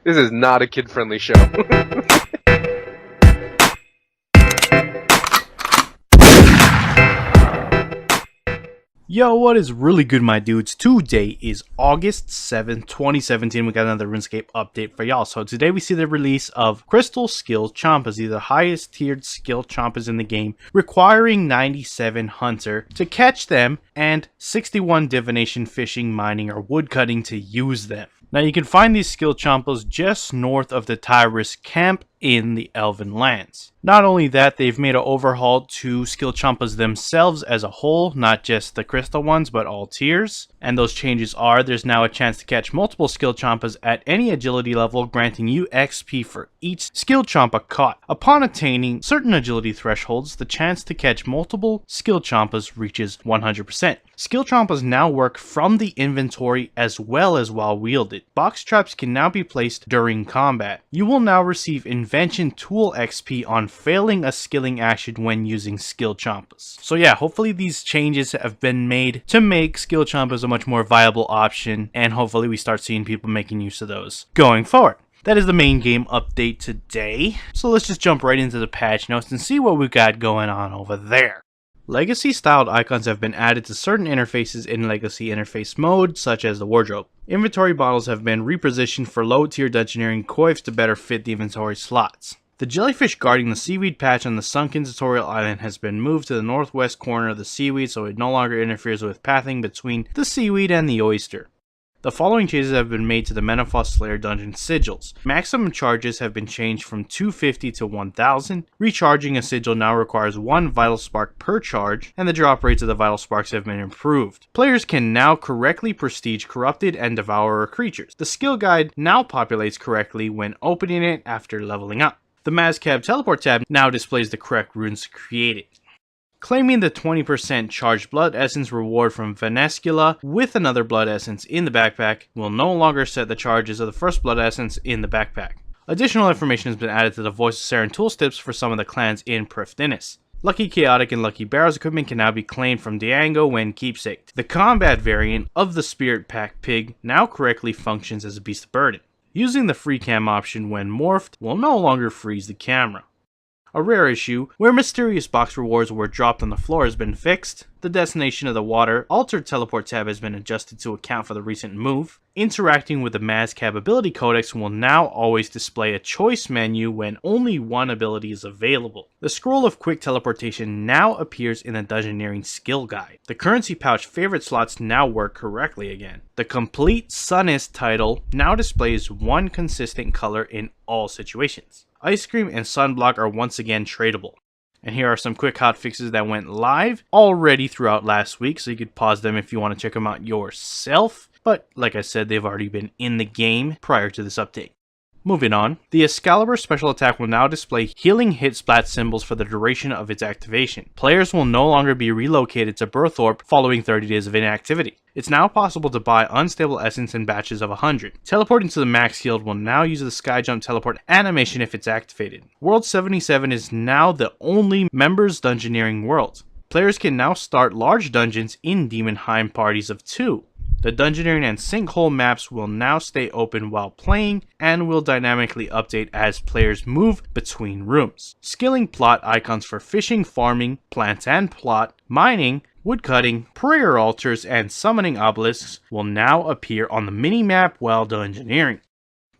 This is not a kid-friendly show. Yo, what is really good, my dudes? Today is August 7th, 2017. We got another RuneScape update for y'all. So today we see the release of Crystal Skillchompas. These are the highest tiered Skillchompas in the game, requiring 97 Hunter to catch them and 61 Divination, Fishing, Mining, or Woodcutting to use them. Now you can find these Skillchompas just north of the Tyrus camp in the Elven lands. Not only that, they've made an overhaul to Skillchompas themselves as a whole, not just the crystal ones, but all tiers. And those changes are, there's now a chance to catch multiple Skillchompas at any agility level, granting you XP for each Skillchompa caught. Upon attaining certain agility thresholds, the chance to catch multiple Skillchompas reaches 100%. Skillchompas now work from the inventory as well as while wielded. Box traps can now be placed during combat. You will now receive Invention Tool XP on failing a skilling action when using Skillchompas. So yeah, hopefully these changes have been made to make Skillchompas a much more viable option, and hopefully we start seeing people making use of those going forward. That is the main game update today. So let's just jump right into the patch notes and see what we got going on over there. Legacy styled icons have been added to certain interfaces in Legacy interface mode, such as the wardrobe. Inventory bottles have been repositioned for low tier dungeoneering coifs to better fit the inventory slots. The jellyfish guarding the seaweed patch on the sunken tutorial island has been moved to the northwest corner of the seaweed so it no longer interferes with pathing between the seaweed and the oyster. The following changes have been made to the Menopause Slayer dungeon sigils. Maximum charges have been changed from 250 to 1000. Recharging a sigil now requires 1 vital spark per charge, and the drop rates of the vital sparks have been improved. Players can now correctly prestige corrupted and devourer creatures. The skill guide now populates correctly when opening it after leveling up. The Mazcab teleport tab now displays the correct runes created. Claiming the 20% charged blood essence reward from Vanescula with another blood essence in the backpack will no longer set the charges of the first blood essence in the backpack. Additional information has been added to the Voice of Saren tools tips for some of the clans in Prifddinas. Lucky Chaotic and Lucky Barrows equipment can now be claimed from Diango when keepsaked. The combat variant of the Spirit Pack Pig now correctly functions as a beast of burden. Using the free cam option when morphed will no longer freeze the camera. A rare issue, where mysterious box rewards were dropped on the floor, has been fixed. The destination of the water altered teleport tab has been adjusted to account for the recent move. Interacting with the Mazcab ability codex will now always display a choice menu when only one ability is available. The scroll of quick teleportation now appears in the dungeoneering skill guide. The currency pouch favorite slots now work correctly again. The complete Sunnist title now displays one consistent color in all situations. Ice cream and sunblock are once again tradable. And here are some quick hotfixes that went live already throughout last week, so you could pause them if you want to check them out yourself. But like I said, they've already been in the game prior to this update. Moving on, the Excalibur special attack will now display healing hit splat symbols for the duration of its activation. Players will no longer be relocated to Birth Orb following 30 days of inactivity. It's now possible to buy unstable essence in batches of 100. Teleporting to the max healed will now use the sky jump teleport animation if it's activated. World 77 is now the only members dungeoneering world. Players can now start large dungeons in Demonheim parties of 2. The Dungeoneering and Sinkhole maps will now stay open while playing and will dynamically update as players move between rooms. Skilling plot icons for fishing, farming, plant and plot, mining, woodcutting, prayer altars, and summoning obelisks will now appear on the mini-map while dungeoneering.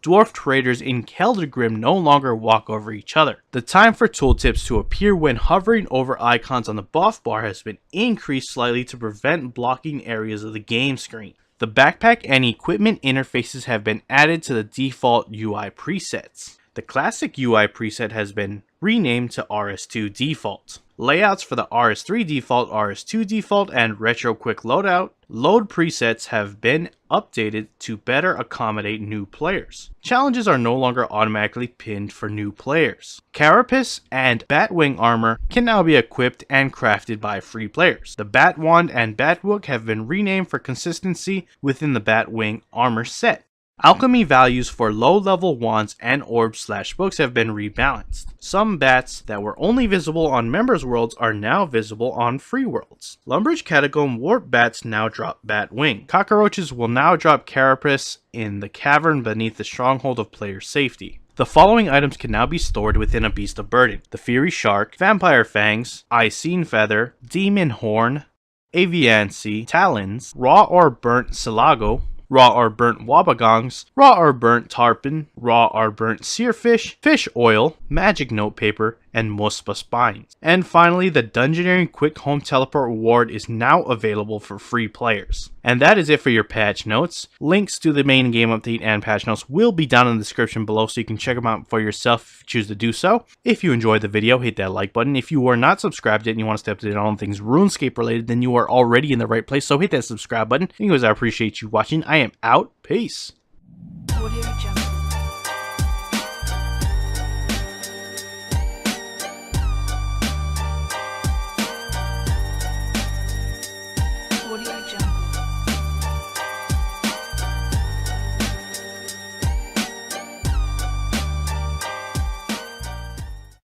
Dwarf traders in Keldrgrim no longer walk over each other. The time for tooltips to appear when hovering over icons on the buff bar has been increased slightly to prevent blocking areas of the game screen. The backpack and equipment interfaces have been added to the default UI presets. The classic UI preset has been renamed to RS2 default. Layouts for the RS3 default, RS2 default, and Retro Quick Loadout load presets have been updated to better accommodate new players. Challenges are no longer automatically pinned for new players. Carapace and Batwing armor can now be equipped and crafted by free players. The Batwand and Batwook have been renamed for consistency within the Batwing armor set. Alchemy values for low-level wands and orbs/books have been rebalanced. Some bats that were only visible on members' worlds are now visible on free worlds. Lumbridge Catacomb warp bats now drop bat wing. Cockroaches will now drop carapace in the cavern beneath the stronghold of player safety. The following items can now be stored within a Beast of Burden: the Fiery Shark, Vampire Fangs, Icene Feather, Demon Horn, Aviancy, Talons, Raw or Burnt Silago, raw or burnt wabagongs, raw or burnt tarpon, raw or burnt seerfish, fish oil, magic notepaper, and muspa spines. And finally, the Dungeoneering Quick Home Teleport reward is now available for free players. And that is it for your patch notes. Links to the main game update and patch notes will be down in the description below, so you can check them out for yourself if you choose to do so. If you enjoyed the video, hit that like button. If you are not subscribed yet and you want to stay up to date on all things RuneScape related, then you are already in the right place, so hit that subscribe button. Anyways, I appreciate you watching. I am out. Peace.